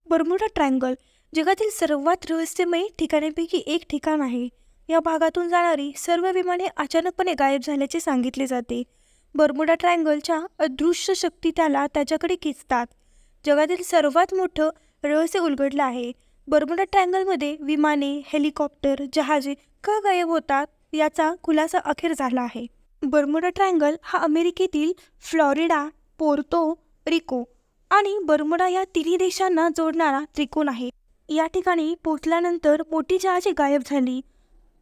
Bermuda triangle जगातील सर्वात रहस्यमय ठिकाणांपैकी एक ठिकाण आहे. या भागातून जाणारी सर्व विमाने अचानकपणे गायब झाल्याचे सांगितले जाते. बर्म्युडा ट्रायंगलच्या अदृश्य शक्ती त्याला त्याच्याकडे खेचतात. जगातील सर्वात मोठं रहस्य उलगडलं आहे. बर्म्युडा ट्रायंगलमध्ये विमाने, हेलिकॉप्टर, जहाजे का गायब होतात याचा खुलासा अखेर झाला आहे. बर्म्युडा ट्रायंगल हा अमेरिकेतील फ्लॉरिडा, पोर्तो रिको आणि बर्म्युडा या तिन्ही देशांना जोडणारा त्रिकोण आहे. या ठिकाणी पोहोचल्यानंतर मोठी जहाजे गायब झाली.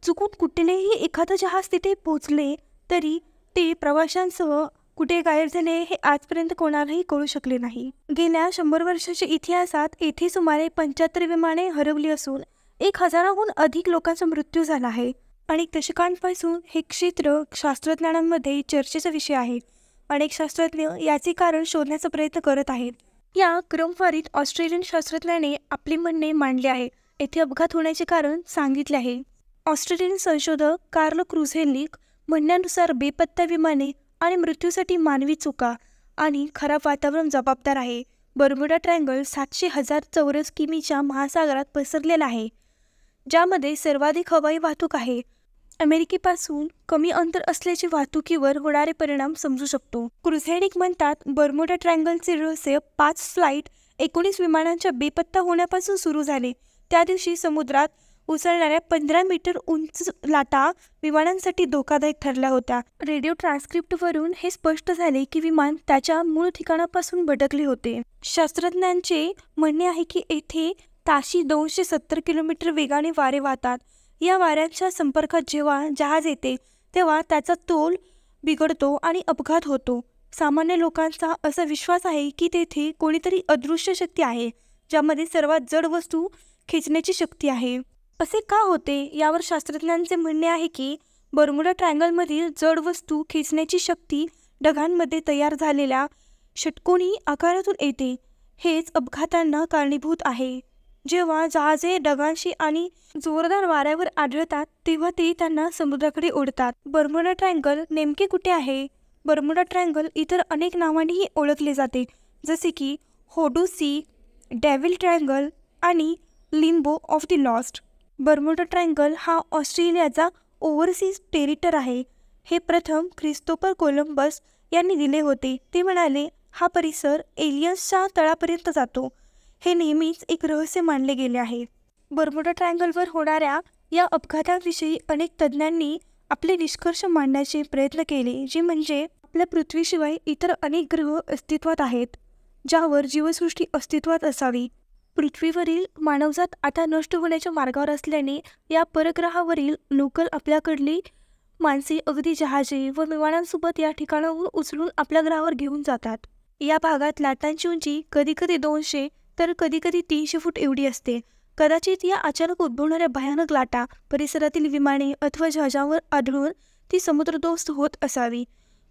चुकून कुठलेही एखादं जहाज तिथे पोहोचले तरी ते प्रवाशांसह कुठे गायब झाले हे आजपर्यंत कोणालाही कळू शकले नाही. गेल्या 100 वर्षाच्या इतिहासात येथे सुमारे 75 विमाने हरवली असून 1000हून अधिक लोकांचा मृत्यू झाला आहे. अनेक दशकांपासून हे क्षेत्र शास्त्रज्ञांमध्ये चर्चेचा विषय आहे. अनेक शास्त्रज्ञ याचे कारण शोधण्याचा प्रयत्न करत आहेत. या क्रमवारीत ऑस्ट्रेलियन शास्त्रज्ञांनी आपले म्हणणे मांडले आहे. येथे अपघात होण्याचे कारण सांगितले आहे. ऑस्ट्रेलियन संशोधक कार्ल क्रुझेलिक म्हणण्यानुसार बेपत्ता विमाने आणि मृत्यूसाठी मानवी चुका आणि खराब वातावरण जबाबदार आहे. बर्म्युडा ट्रायंगल 700,000 चौरस किमीच्या महासागरात पसरलेला आहे, ज्यामध्ये सर्वाधिक हवाई वाहतूक आहे. अमेरिकेपासून कमी अंतर असल्याचे वाहतुकीवर होणारे परिणाम समजू शकतो. क्रुझेलिक म्हणतात, बर्म्युडा ट्रायंगलचे रहस्य 5 फ्लाईट 19 विमानांच्या बेपत्ता होण्यापासून सुरू झाले. त्या दिवशी समुद्रात उसळणाऱ्या 15 मीटर उंच लाटा विमानांसाठी धोकादायक ठरल्या होत्या. रेडिओ ट्रान्स्क्रिप्टवरून हे स्पष्ट झाले की विमान त्याच्या मूळ ठिकाणापासून भटकले होते. शास्त्रज्ञांचे म्हणणे आहे की येथे ताशी 270 किलोमीटर वेगाने वारे वाहतात. या वाऱ्यांच्या संपर्कात जेव्हा जहाज येते तेव्हा त्याचा तोल बिघडतो आणि अपघात होतो. सामान्य लोकांचा असा विश्वास आहे की तेथे कोणीतरी अदृश्य शक्ती आहे, ज्यामध्ये सर्वात जड वस्तू खेचण्याची शक्ती आहे. असे का होते यावर शास्त्रज्ञांचे म्हणणे आहे की बर्म्युडा ट्रायंगलमधील जड वस्तू खेचण्याची शक्ती ढगांमध्ये तयार झालेल्या षटकोनी आकारातून येते. हेच अपघातांना कारणीभूत आहे. जेव्हा जहाजे ढगांशी आणि जोरदार वाऱ्यावर आढळतात तेव्हा ते त्यांना समुद्राकडे ओढतात. बर्म्युडा ट्रायंगल नेमके कुठे आहे? बर्म्युडा ट्रायंगल इतर अनेक नावांनीही ओळखले जाते, जसे की होडू सी, डेव्हिल ट्रायंगल आणि Limbo of the lost. Bermuda triangle हा ऑस्ट्रेलियाचा ओव्हरसीज टेरिटर आहे. हे प्रथम ख्रिस्तोफर कोलंबस यांनी दिले होते. ते म्हणाले, हा परिसर एलियन्सच्या तळापर्यंत जातो. हे नेहमीच एक रहस्य मानले गेले आहे. बर्म्युडा ट्रायंगलवर होणाऱ्या या अपघातांविषयी अनेक तज्ज्ञांनी आपले निष्कर्ष मांडण्याचे प्रयत्न केले, जे म्हणजे आपल्या पृथ्वीशिवाय इतर अनेक ग्रह अस्तित्वात आहेत, ज्यावर जीवसृष्टी अस्तित्वात असावी. पृथ्वीवरील मानवजात आता नष्ट होण्याच्या मार्गावर असल्याने या परग्रहावरील लोक आपल्याकडली माणसे अगदी जहाजे व विमानांसोबत या ठिकाणाहून उचलून आपल्या ग्रहावर घेऊन जातात. या भागात लाटांची उंची कधीकधी 200 तर कधीकधी 300 फूट एवढी असते. कदाचित या अचानक उद्भवणाऱ्या भयानक लाटा परिसरातील विमाने अथवा जहाजांवर आढळून ती समुद्रधोस्त होत असावी.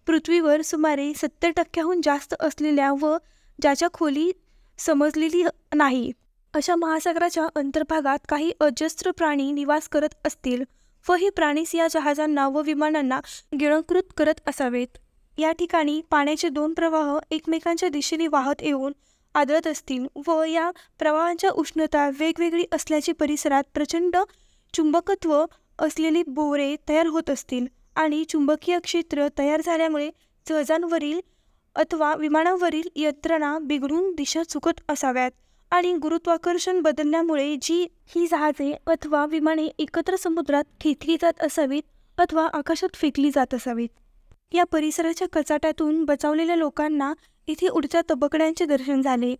पृथ्वीवर सुमारे 70% जास्त असलेल्या व ज्याच्या खोली समजलेली नाही अशा महासागराच्या अंतर्भागात काही अजस्त्र प्राणी निवास करत असतील व हे प्राणीच या जहाजांना व विमानांना गिळंकृत करत असावेत. या ठिकाणी पाण्याचे 2 प्रवाह एकमेकांच्या दिशेने वाहत येऊन आदळत असतील व या प्रवाहांच्या उष्णता वेगवेगळी असल्याचे परिसरात प्रचंड चुंबकत्व असलेली भोवरे तयार होत असतील आणि चुंबकीय क्षेत्र तयार झाल्यामुळे जहाजांवरील अथवा विमानावरील यंत्रणा बिघडून दिशा चुकत असाव्यात आणि गुरुत्वाकर्षण बदलल्यामुळे ही जहाजे अथवा विमाने एकत्र समुद्रात खेचली जात असावीत अथवा आकाशात फेकली जात असावीत. या परिसराच्या कचाट्यातून बचावलेल्या लोकांना इथे उडत्या तबकड्यांचे दर्शन झाले.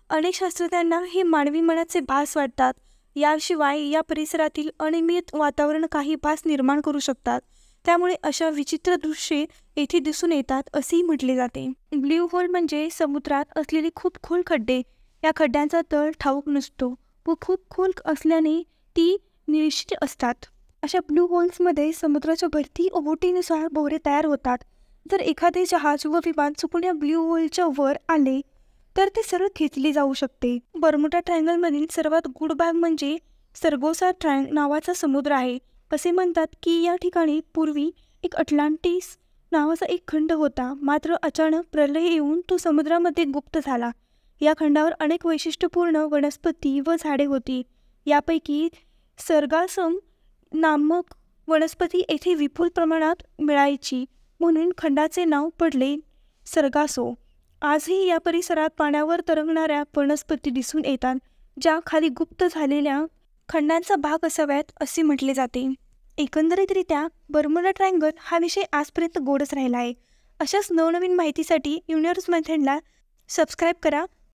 अनेक शास्त्रज्ञांना हे मानवी मनाचे भास वाटतात. याशिवाय या परिसरातील अनियमित वातावरण काही भास निर्माण करू शकतात. त्यामुळे अशा विचित्र दृश्ये येथे दिसून येतात असेही म्हटले जाते. ब्ल्यू होल म्हणजे समुद्रात असलेले खूप खोल खड्डे. या खड्ड्यांचा तळ ठाऊक नसतो व खूप खोल असल्याने ती निश्चित असतात. अशा ब्लू होल्समध्ये समुद्राच्या भरती ओहोटीनुसार भोवरे तयार होतात. जर एखादे जहाज व विमान चुकून या ब्ल्यू होलच्या वर आले तर ते सरळ खेचले जाऊ शकते. बर्म्युडा ट्रायंगलमधील सर्वात गूढ भाग म्हणजे सर्गोसा नावाचा समुद्र आहे. असे म्हणतात की या ठिकाणी पूर्वी एक अटलांटिस नावाचा एक खंड होता, मात्र अचानक प्रलय येऊन तो समुद्रामध्ये गुप्त झाला. या खंडावर अनेक वैशिष्ट्यपूर्ण वनस्पती व झाडे होती. यापैकी सर्गासम नामक वनस्पती येथे विपुल प्रमाणात मिळायची, म्हणून खंडाचे नाव पडले सर्गासो. आजही या परिसरात पाण्यावर तरंगणाऱ्या वनस्पती दिसून येतात, ज्या खाली गुप्त झालेल्या खंडांचा भाग असाव्यात असे म्हटले जाते. एकंदरीतरित्या बर्मुडा ट्रायंगल हा विषय आजपर्यंत गोडच राहिला आहे. अशाच नवनवीन माहितीसाठी युनिवर्स मेथडला सबस्क्राईब करा